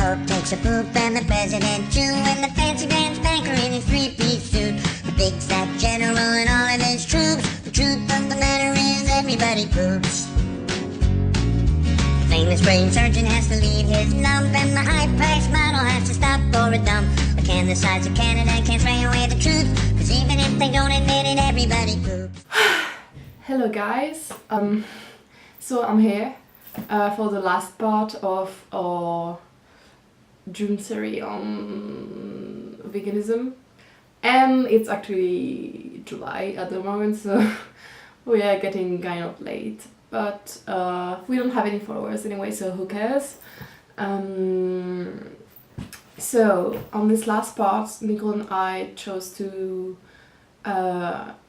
Pope takes a poop and the president too, and the fancy pants banker in his three-piece suit, the big fat general and all of his troops. The truth of the matter is everybody poops. The famous brain surgeon has to leave his lump, and the high-priced model has to stop for a dump. But can the size of Canada can't spray away the truth, cause even if they don't admit it, everybody poops. Hello guys, so I'm here for the last part of our June series on veganism, and it's actually July at the moment, so we are getting kind of late, but we don't have any followers anyway, so who cares. So on this last part, Nicole and I chose to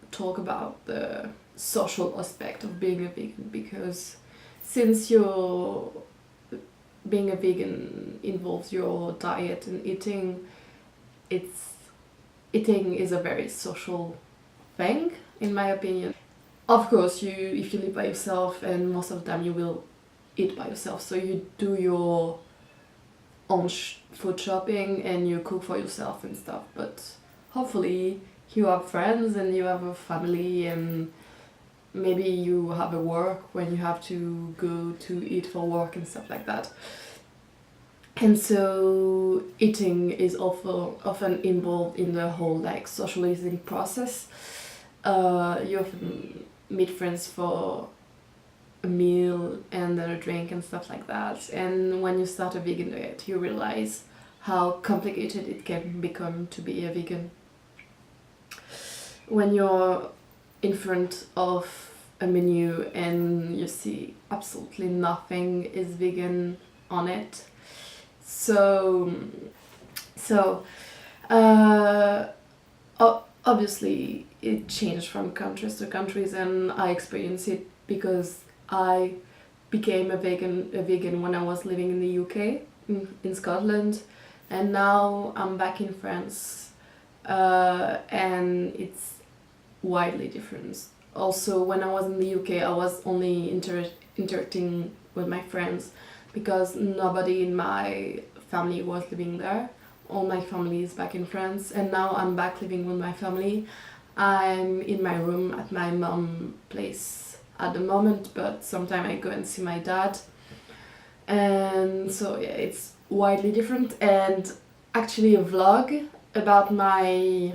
talk about the social aspect of being a vegan, because since being a vegan involves your diet and eating is a very social thing, in my opinion. Of course, if you live by yourself, and most of the time you will eat by yourself, so you do your own food shopping and you cook for yourself and stuff, but hopefully you have friends and you have a family, and maybe you have a work when you have to go to eat for work and stuff like that. And so eating is also often involved in the whole like socializing process. You often meet friends for a meal and then a drink and stuff like that. And when you start a vegan diet, you realize how complicated it can become to be a vegan. When you're in front of a menu and you see absolutely nothing is vegan on it. So obviously it changed from countries to countries, and I experienced it because I became a vegan when I was living in the UK, in Scotland, and now I'm back in France, and it's widely different. Also, when I was in the UK, I was only interacting with my friends because nobody in my family was living there. All my family is back in France, and now I'm back living with my family. I'm in my room at my mom's place at the moment, but sometimes I go and see my dad. And so yeah, it's widely different. And actually a vlog about my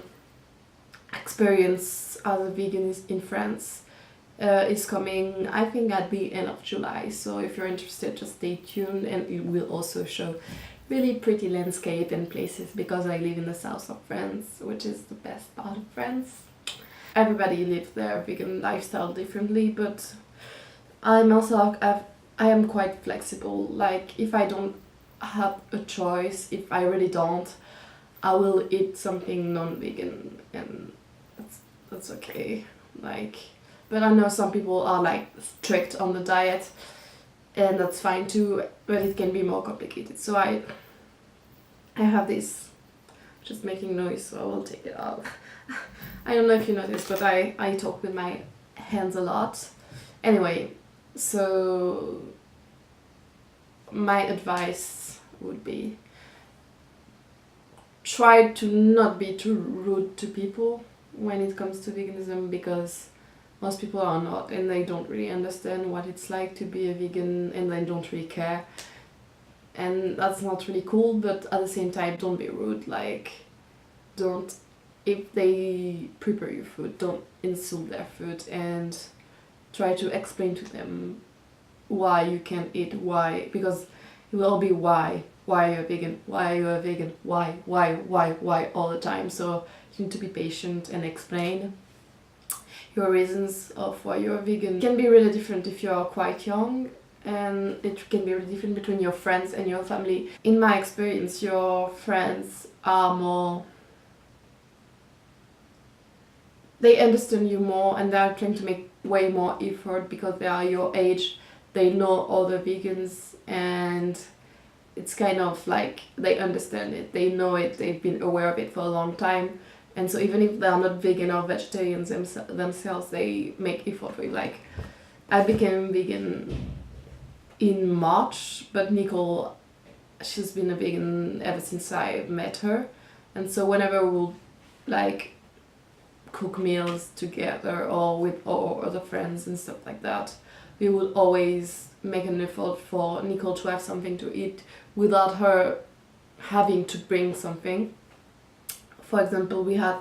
experience as a vegan in France is coming, I think, at the end of July. So if you're interested, just stay tuned, and it will also show really pretty landscape and places, because I live in the south of France, which is the best part of France. Everybody lives their vegan lifestyle differently, but I am quite flexible. Like, if I don't have a choice, if I really don't, I will eat something non-vegan, and that's okay. Like, but I know some people are like strict on the diet, and that's fine too, but it can be more complicated. So I have this just making noise, so I will take it off. I don't know if you noticed, but I talk with my hands a lot. Anyway, so my advice would be, try to not be too rude to people when it comes to veganism, because most people are not, and they don't really understand what it's like to be a vegan, and they don't really care. And that's not really cool, but at the same time, don't be rude. Like, if they prepare your food, don't insult their food, and try to explain to them why you can't eat, why, because it will all be why are you a vegan, why are you a vegan, why all the time. So you need to be patient and explain your reasons of why you're a vegan. It can be really different if you're quite young, and it can be really different between your friends and your family. In my experience, your friends are more, they understand you more, and they're trying to make way more effort because they are your age, they know other vegans, and it's kind of like they understand it, they know it, they've been aware of it for a long time. And so even if they're not vegan or vegetarians themselves, they make effort for it. Like, I became vegan in March, but Nicole she's been a vegan ever since I met her, and so whenever we'll like cook meals together or with our other friends and stuff like that, we would always make an effort for Nicole to have something to eat without her having to bring something. For example, we had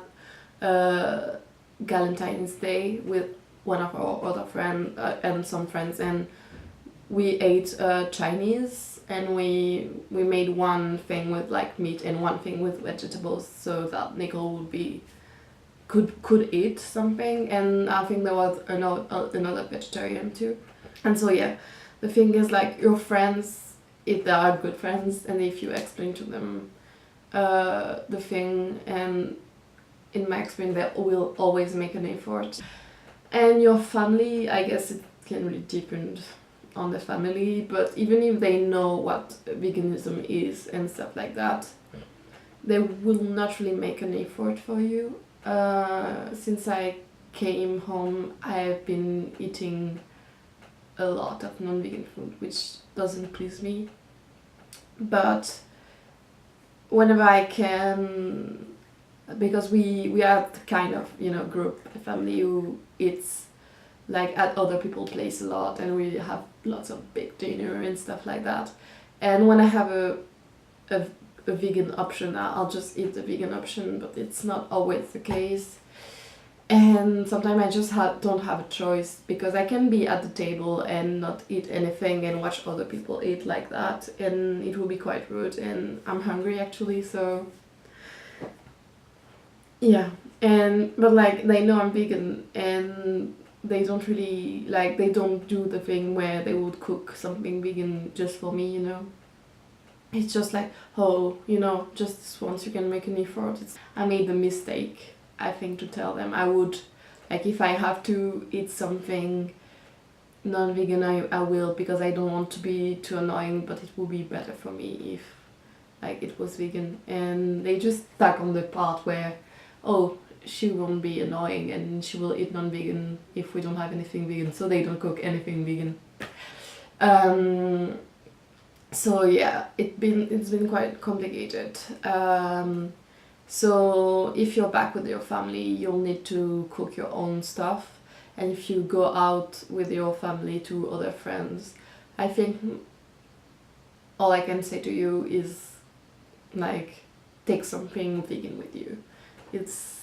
Valentine's Day with one of our other friends and some friends, and we ate Chinese, and we made one thing with like meat and one thing with vegetables, so that Nicole would be could eat something, and I think there was another vegetarian too. And so yeah, the thing is like your friends, if they are good friends, and if you explain to them the thing, and in my experience they will always make an effort. And your family, I guess it can really depend on the family, but even if they know what veganism is and stuff like that, they will not really make an effort for you. Since I came home, I have been eating a lot of non-vegan food, which doesn't please me, but whenever I can, because we are kind of, you know, group, a family who eats like at other people's place a lot, and we have lots of big dinner and stuff like that, and when I have a vegan option, I'll just eat the vegan option, but it's not always the case. And sometimes I just don't have a choice, because I can be at the table and not eat anything and watch other people eat like that, and it will be quite rude, and I'm hungry actually, so yeah. And but like they know I'm vegan, and they don't really like, they don't do the thing where they would cook something vegan just for me, you know. It's just like, oh, you know, just once you can make an effort. I made the mistake, I think, to tell them I would, like, if I have to eat something non-vegan, I will, because I don't want to be too annoying, but it would be better for me if like it was vegan. And they just stuck on the part where, oh, she won't be annoying and she will eat non-vegan if we don't have anything vegan, so they don't cook anything vegan. So yeah, it's been quite complicated. So if you're back with your family, you'll need to cook your own stuff, and if you go out with your family to other friends, I think all I can say to you is like, take something vegan with you. It's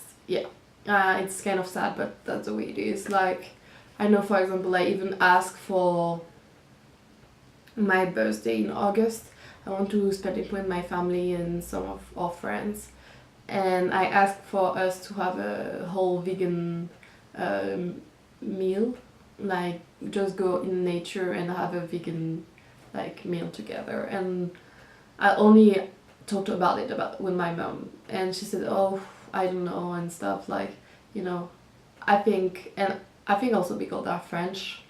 kind of sad, but that's the way it is. Like, I know, for example, I even asked for my birthday in August. I want to spend it with my family and some of our friends, and I asked for us to have a whole vegan meal, like just go in nature and have a vegan like meal together. And I only talked about it with my mom, and she said, oh, I don't know and stuff, like, you know, I think also because they're French,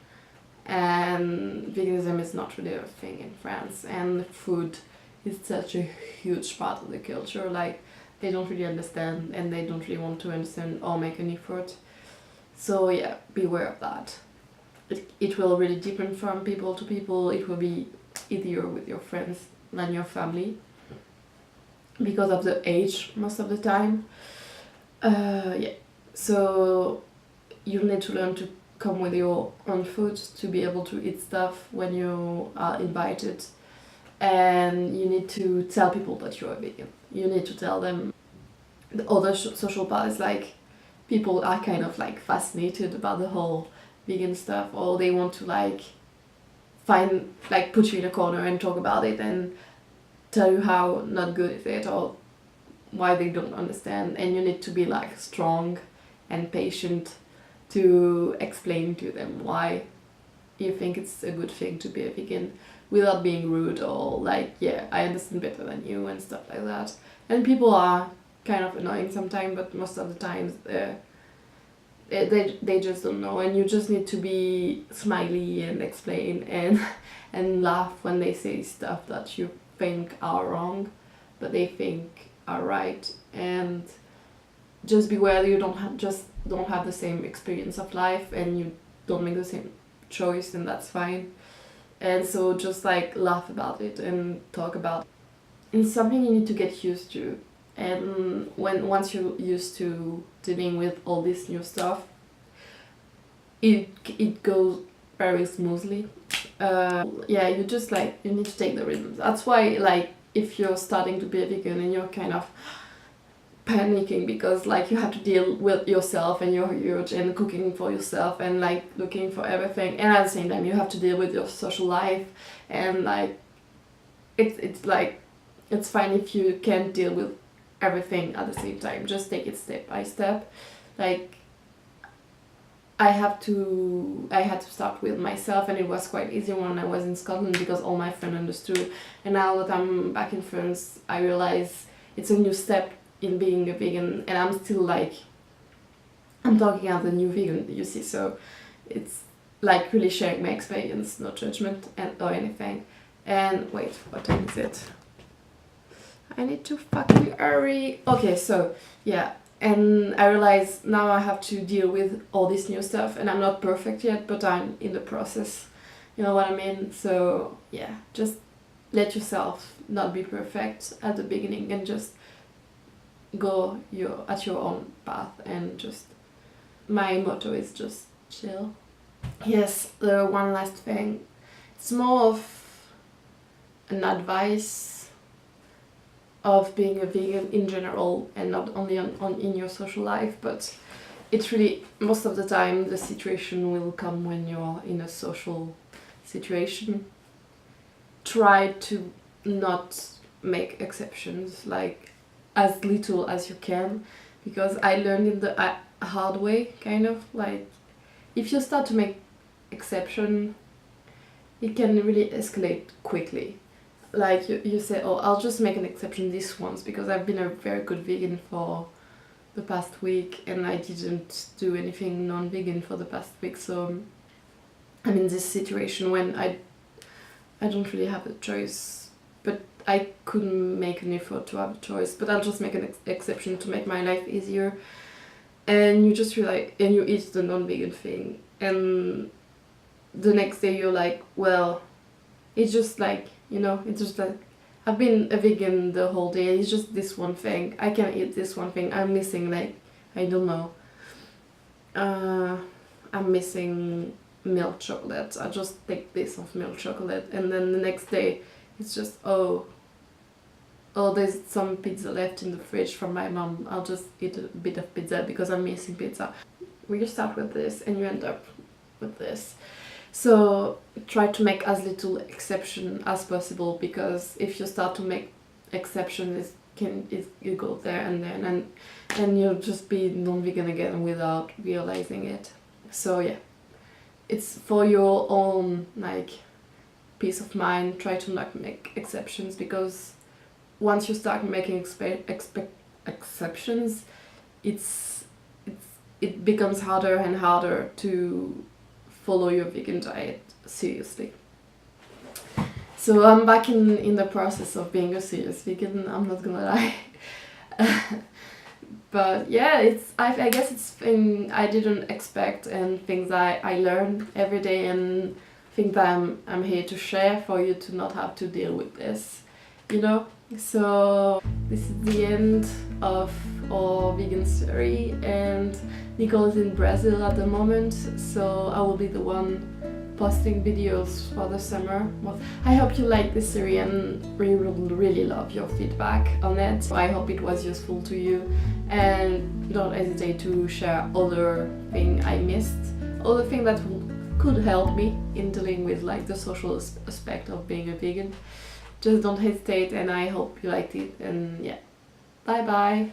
and veganism is not really a thing in France, and food is such a huge part of the culture, like they don't really understand, and they don't really want to understand or make an effort. So yeah, beware of that. It will really depend from people to people. It will be easier with your friends than your family, because of the age most of the time. Yeah, so you need to learn to come with your own food to be able to eat stuff when you are invited, and you need to tell people that you are vegan. You need to tell them. The other social part is like, people are kind of like fascinated about the whole vegan stuff, or they want to like put you in a corner and talk about it and tell you how not good is it, or why they don't understand, and you need to be like strong and patient to explain to them why you think it's a good thing to be a vegan, without being rude or like, yeah, I understand better than you and stuff like that. And people are kind of annoying sometimes, but most of the times they just don't know, and you just need to be smiley and explain and laugh when they say stuff that you think are wrong but they think are right. And just beware that you don't have the same experience of life, and you don't make the same choice, and that's fine. And so just like laugh about it and talk about it's something you need to get used to. And once you're used to dealing with all this new stuff, it goes very smoothly. Yeah, you just like, you need to take the rhythm. That's why, like, if you're starting to be a vegan and you're kind of panicking because like you have to deal with yourself and your urge and cooking for yourself and like looking for everything, and at the same time you have to deal with your social life, and like it's like, it's fine if you can't deal with everything at the same time. Just take it step by step. Like I had to start with myself, and it was quite easy when I was in Scotland because all my friends understood. And now that I'm back in France, I realize it's a new step in being a vegan, and I'm still like, I'm talking as a new vegan, you see, so it's like really sharing my experience, no judgment or anything. And wait, what time is it? I need to fucking hurry. Okay, so yeah, and I realize now I have to deal with all this new stuff, and I'm not perfect yet, but I'm in the process, you know what I mean? So yeah, just let yourself not be perfect at the beginning and just go at your own path, and just, my motto is just chill. Yes, the one last thing, it's more of an advice of being a vegan in general, and not only in your social life, but it's really, most of the time the situation will come when you're in a social situation. Try to not make exceptions, like as little as you can, because I learned in the hard way, kind of, like if you start to make exception, it can really escalate quickly. Like you say, oh, I'll just make an exception this once because I've been a very good vegan for the past week and I didn't do anything non-vegan for the past week, so I'm in this situation when I don't really have a choice, but I couldn't make an effort to have a choice, but I'll just make an exception to make my life easier. And you just realize, and you eat the non-vegan thing, and the next day you're like, well, it's just like, you know, it's just like, I've been a vegan the whole day, it's just this one thing, I can eat this one thing, I'm missing, like, I don't know, I'm missing milk chocolate, I just take this of milk chocolate, and then the next day it's just, oh, there's some pizza left in the fridge from my mom, I'll just eat a bit of pizza because I'm missing pizza. You start with this and you end up with this. So try to make as little exception as possible, because if you start to make exceptions, you go there and then and you'll just be non-vegan again without realizing it. So yeah, it's for your own like peace of mind. Try to not make exceptions, because once you start making exceptions, it becomes harder and harder to follow your vegan diet seriously. So I'm back in the process of being a serious vegan, I'm not gonna lie. But yeah, I guess it's things I didn't expect and things I learn every day, and think that I'm here to share for you to not have to deal with this, you know? So this is the end of our vegan story, and Nicole is in Brazil at the moment, so I will be the one posting videos for the summer. Well, I hope you like this series, and we would really love your feedback on it. I hope it was useful to you, and don't hesitate to share other things I missed, other things that could help me in dealing with like the social aspect of being a vegan. Just don't hesitate, and I hope you liked it, and yeah, bye bye.